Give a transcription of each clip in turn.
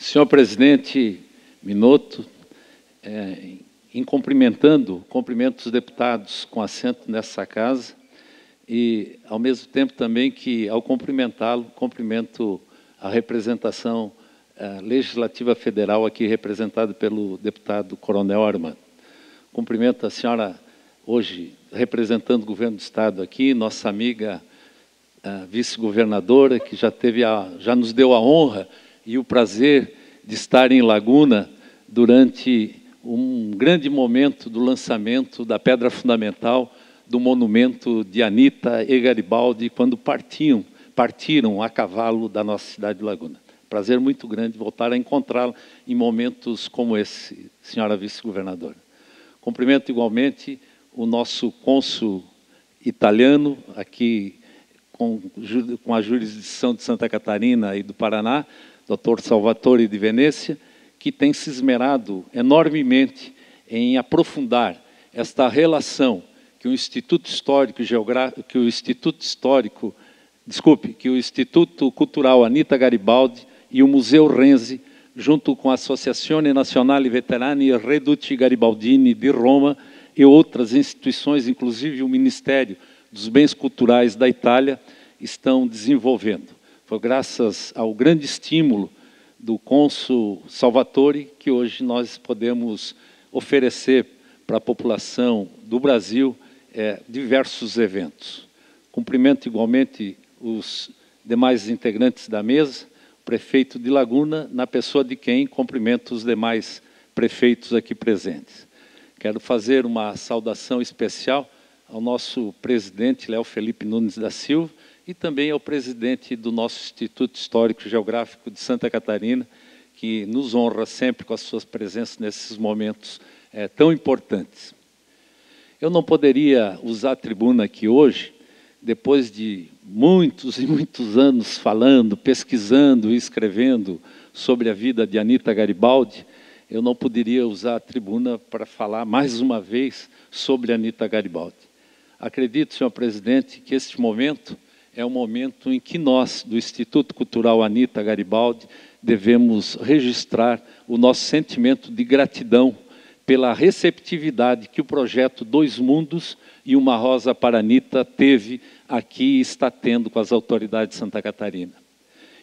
Senhor presidente Minotto, cumprimento os deputados com assento nessa casa e, ao mesmo tempo, também que, ao cumprimentá-lo, cumprimento a representação legislativa federal aqui representada pelo deputado Coronel Armando. Cumprimento a senhora, hoje, representando o governo do Estado aqui, nossa amiga vice-governadora, que já nos deu a honra e o prazer de estar em Laguna durante um grande momento do lançamento da pedra fundamental do monumento de Anita e Garibaldi, quando partiram a cavalo da nossa cidade de Laguna. Prazer muito grande voltar a encontrá-la em momentos como esse, senhora vice-governadora. Cumprimento igualmente o nosso cônsul italiano, aqui com a jurisdição de Santa Catarina e do Paraná, Dr. Salvatore de Venezia, que tem se esmerado enormemente em aprofundar esta relação que o Instituto Cultural Anita Garibaldi e o Museu Renzi, junto com a Associazione Nazionale Veterani e Reduti Garibaldini de Roma e outras instituições, inclusive o Ministério dos Bens Culturais da Itália, estão desenvolvendo. Foi graças ao grande estímulo do cônsul Salvatore que hoje nós podemos oferecer para a população do Brasil diversos eventos. Cumprimento igualmente os demais integrantes da mesa, o prefeito de Laguna, na pessoa de quem cumprimento os demais prefeitos aqui presentes. Quero fazer uma saudação especial ao nosso presidente, Léo Felipe Nunes da Silva, e também ao presidente do nosso Instituto Histórico e Geográfico de Santa Catarina, que nos honra sempre com as suas presenças nesses momentos tão importantes. Eu não poderia usar a tribuna aqui hoje, depois de muitos e muitos anos falando, pesquisando e escrevendo sobre a vida de Anita Garibaldi, eu não poderia usar a tribuna para falar mais uma vez sobre Anita Garibaldi. Acredito, senhor presidente, que este momento é um momento em que nós, do Instituto Cultural Anita Garibaldi, devemos registrar o nosso sentimento de gratidão pela receptividade que o projeto Dois Mundos e Uma Rosa para Anita teve aqui e está tendo com as autoridades de Santa Catarina.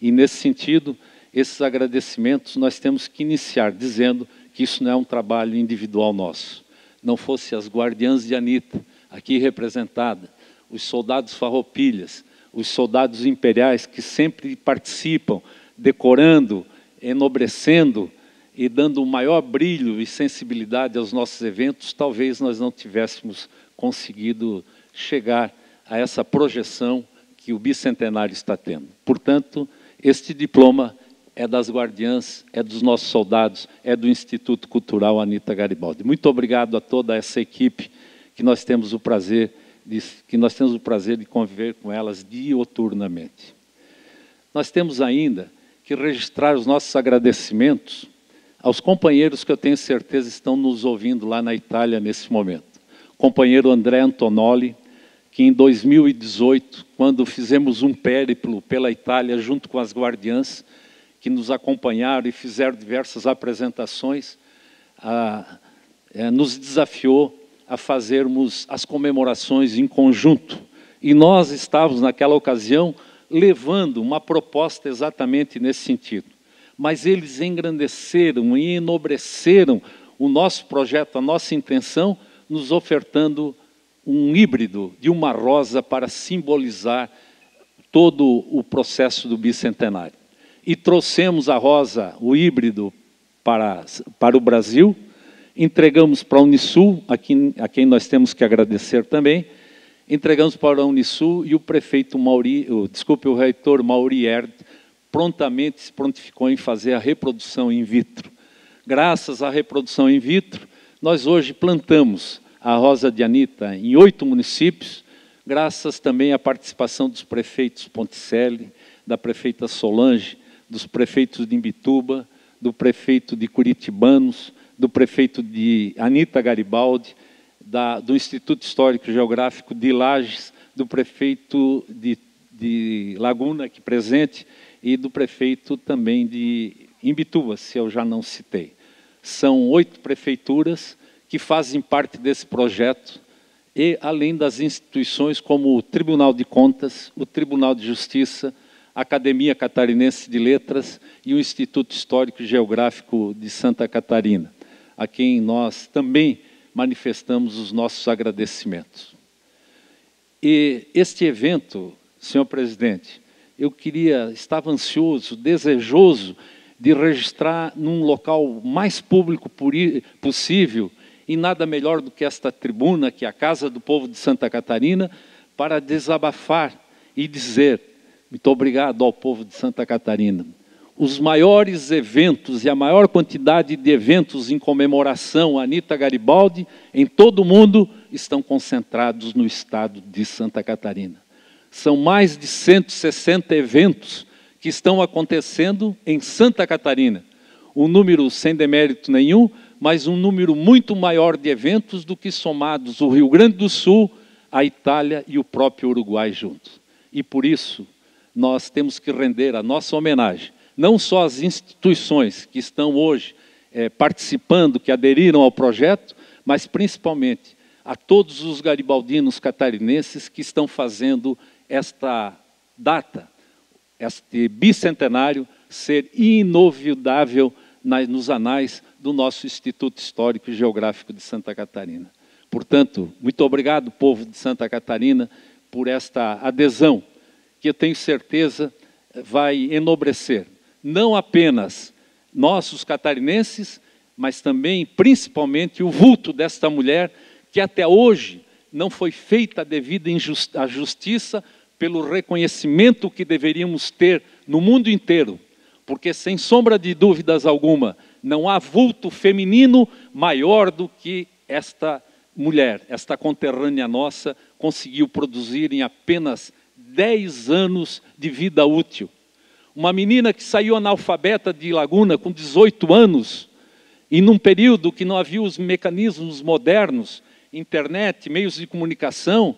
E, nesse sentido, esses agradecimentos nós temos que iniciar dizendo que isso não é um trabalho individual nosso. Não fosse as guardiãs de Anita, aqui representada, os soldados farroupilhas, os soldados imperiais que sempre participam, decorando, enobrecendo e dando um maior brilho e sensibilidade aos nossos eventos, talvez nós não tivéssemos conseguido chegar a essa projeção que o bicentenário está tendo. Portanto, este diploma é das guardiãs, é dos nossos soldados, é do Instituto Cultural Anita Garibaldi. Muito obrigado a toda essa equipe que nós temos o prazer de conviver com elas dioturnamente. Nós temos ainda que registrar os nossos agradecimentos aos companheiros que eu tenho certeza estão nos ouvindo lá na Itália nesse momento. O companheiro André Antonoli, que em 2018, quando fizemos um périplo pela Itália junto com as guardiãs, que nos acompanharam e fizeram diversas apresentações, nos desafiou a fazermos as comemorações em conjunto. E nós estávamos, naquela ocasião, levando uma proposta exatamente nesse sentido. Mas eles engrandeceram e enobreceram o nosso projeto, a nossa intenção, nos ofertando um híbrido de uma rosa para simbolizar todo o processo do bicentenário. E trouxemos a rosa, o híbrido, para o Brasil, entregamos para a Unisul, a quem nós temos que agradecer também, entregamos para a Unisul e o o reitor Mauri Erd prontamente se prontificou em fazer a reprodução in vitro. Graças à reprodução in vitro, nós hoje plantamos a rosa de Anita em 8 municípios, graças também à participação dos prefeitos Ponticelli, da prefeita Solange, dos prefeitos de Imbituba, do prefeito de Curitibanos, do prefeito de Anita Garibaldi, do Instituto Histórico e Geográfico de Lages, do prefeito de Laguna, aqui presente, e do prefeito também de Imbituba, se eu já não citei. São 8 prefeituras que fazem parte desse projeto, e além das instituições como o Tribunal de Contas, o Tribunal de Justiça, a Academia Catarinense de Letras e o Instituto Histórico e Geográfico de Santa Catarina, a quem nós também manifestamos os nossos agradecimentos. E este evento, senhor presidente, estava ansioso, desejoso de registrar num local mais público possível, e nada melhor do que esta tribuna, que é a Casa do Povo de Santa Catarina, para desabafar e dizer: muito obrigado ao povo de Santa Catarina. Os maiores eventos e a maior quantidade de eventos em comemoração a Anita Garibaldi em todo o mundo estão concentrados no estado de Santa Catarina. São mais de 160 eventos que estão acontecendo em Santa Catarina. Um número sem demérito nenhum, mas um número muito maior de eventos do que somados o Rio Grande do Sul, a Itália e o próprio Uruguai juntos. E por isso, nós temos que render a nossa homenagem, não só às instituições que estão hoje participando, que aderiram ao projeto, mas principalmente a todos os garibaldinos catarinenses que estão fazendo esta data, este bicentenário, ser inolvidável nos anais do nosso Instituto Histórico e Geográfico de Santa Catarina. Portanto, muito obrigado, povo de Santa Catarina, por esta adesão, que eu tenho certeza vai enobrecer, não apenas nós, os catarinenses, mas também, principalmente, o vulto desta mulher, que até hoje não foi feita a devida justiça pelo reconhecimento que deveríamos ter no mundo inteiro, porque, sem sombra de dúvidas alguma, não há vulto feminino maior do que esta mulher, esta conterrânea nossa, conseguiu produzir em apenas 10 anos de vida útil. Uma menina que saiu analfabeta de Laguna com 18 anos, e num período que não havia os mecanismos modernos, internet, meios de comunicação,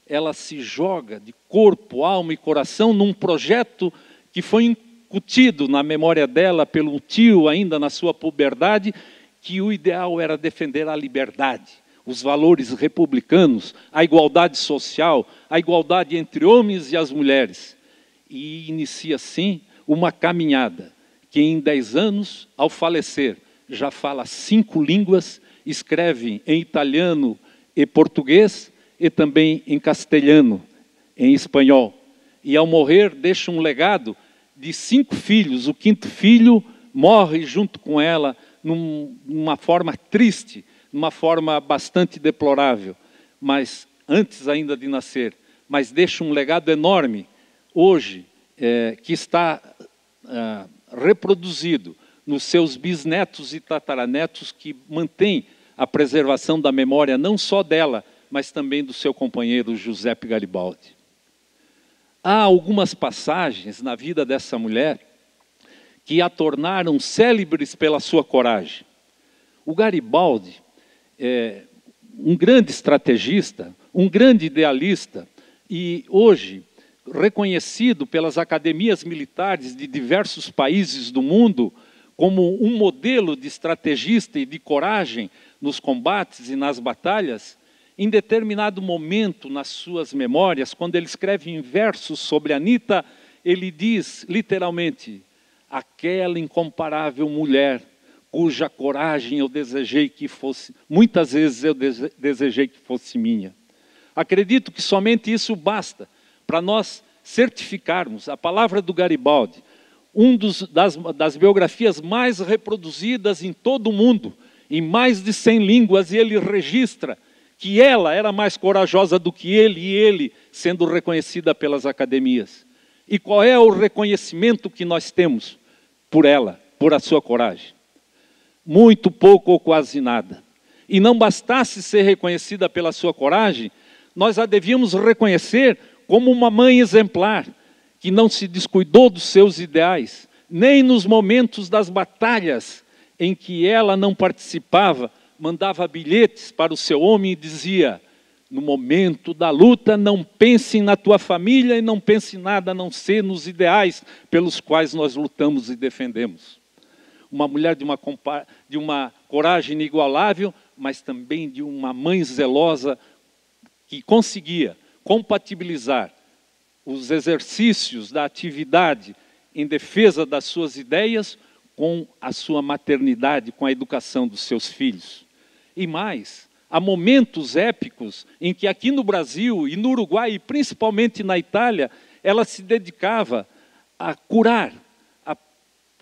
ela se joga de corpo, alma e coração num projeto que foi incutido na memória dela pelo tio, ainda na sua puberdade, que o ideal era defender a liberdade, os valores republicanos, a igualdade social, a igualdade entre homens e as mulheres. E inicia, assim, uma caminhada que em 10 anos, ao falecer, já fala 5 línguas, escreve em italiano e português, e também em castelhano, em espanhol. E ao morrer deixa um legado de 5 filhos. O 5º filho morre junto com ela, numa forma triste, numa forma bastante deplorável, mas antes ainda de nascer. Mas deixa um legado enorme, hoje, que está reproduzido nos seus bisnetos e tataranetos, que mantém a preservação da memória, não só dela, mas também do seu companheiro Giuseppe Garibaldi. Há algumas passagens na vida dessa mulher que a tornaram célebres pela sua coragem. O Garibaldi é um grande estrategista, um grande idealista, e hoje reconhecido pelas academias militares de diversos países do mundo como um modelo de estrategista e de coragem nos combates e nas batalhas. Em determinado momento, nas suas memórias, quando ele escreve em versos sobre Anita, ele diz, literalmente, aquela incomparável mulher cuja coragem eu desejei que fosse, muitas vezes eu desejei que fosse minha. Acredito que somente isso basta para nós certificarmos a palavra do Garibaldi, das biografias mais reproduzidas em todo o mundo, em mais de 100 línguas, e ele registra que ela era mais corajosa do que ele, e ele sendo reconhecida pelas academias. E qual é o reconhecimento que nós temos por ela, por a sua coragem? Muito pouco ou quase nada. E não bastasse ser reconhecida pela sua coragem, nós a devíamos reconhecer como uma mãe exemplar, que não se descuidou dos seus ideais, nem nos momentos das batalhas em que ela não participava, mandava bilhetes para o seu homem e dizia: no momento da luta, não pense na tua família e não pense em nada a não ser nos ideais pelos quais nós lutamos e defendemos. uma mulher de uma coragem inigualável, mas também de uma mãe zelosa que conseguia compatibilizar os exercícios da atividade em defesa das suas ideias com a sua maternidade, com a educação dos seus filhos. E mais, há momentos épicos em que aqui no Brasil e no Uruguai, e principalmente na Itália, ela se dedicava a curar, a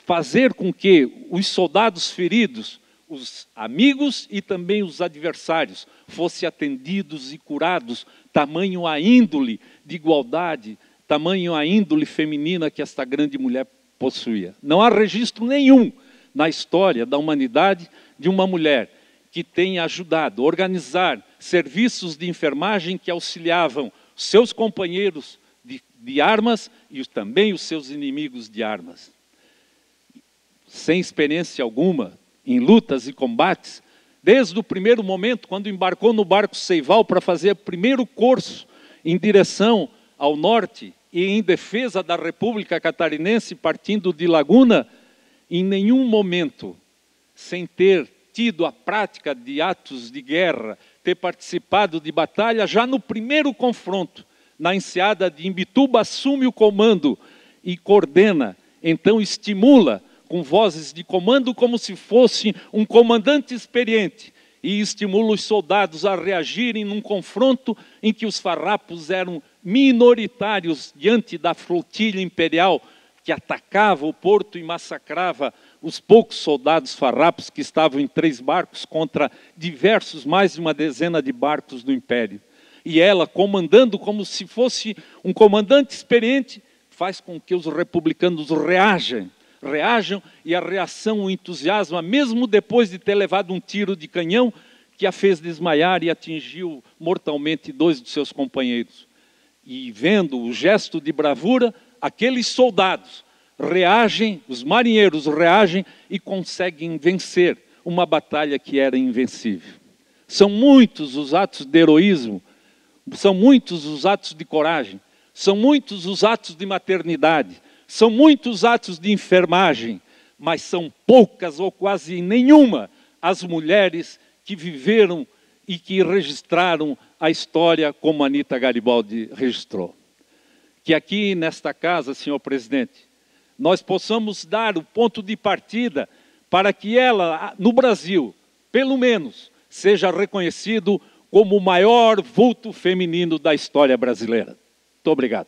fazer com que os soldados feridos, os amigos e também os adversários, fossem atendidos e curados, tamanho a índole de igualdade, tamanho a índole feminina que esta grande mulher possuía. Não há registro nenhum na história da humanidade de uma mulher que tenha ajudado a organizar serviços de enfermagem que auxiliavam seus companheiros de armas e também os seus inimigos de armas. Sem experiência alguma em lutas e combates, desde o primeiro momento, quando embarcou no barco Seival para fazer o primeiro curso em direção ao norte e em defesa da República Catarinense, partindo de Laguna, em nenhum momento, sem ter tido a prática de atos de guerra, ter participado de batalha, já no primeiro confronto, na enseada de Imbituba, assume o comando e coordena, então estimula com vozes de comando como se fosse um comandante experiente e estimula os soldados a reagirem num confronto em que os farrapos eram minoritários diante da flotilha imperial que atacava o porto e massacrava os poucos soldados farrapos que estavam em 3 barcos contra diversos, mais de uma dezena de barcos do Império. E ela, comandando como se fosse um comandante experiente, faz com que os republicanos reajam e a reação o entusiasma, mesmo depois de ter levado um tiro de canhão que a fez desmaiar e atingiu mortalmente 2 de seus companheiros. E vendo o gesto de bravura, aqueles soldados reagem, os marinheiros reagem e conseguem vencer uma batalha que era invencível. São muitos os atos de heroísmo, são muitos os atos de coragem, são muitos os atos de maternidade, são muitos atos de enfermagem, mas são poucas ou quase nenhuma as mulheres que viveram e que registraram a história como Anita Garibaldi registrou. Que aqui nesta casa, senhor presidente, nós possamos dar o ponto de partida para que ela, no Brasil, pelo menos, seja reconhecido como o maior vulto feminino da história brasileira. Muito obrigado.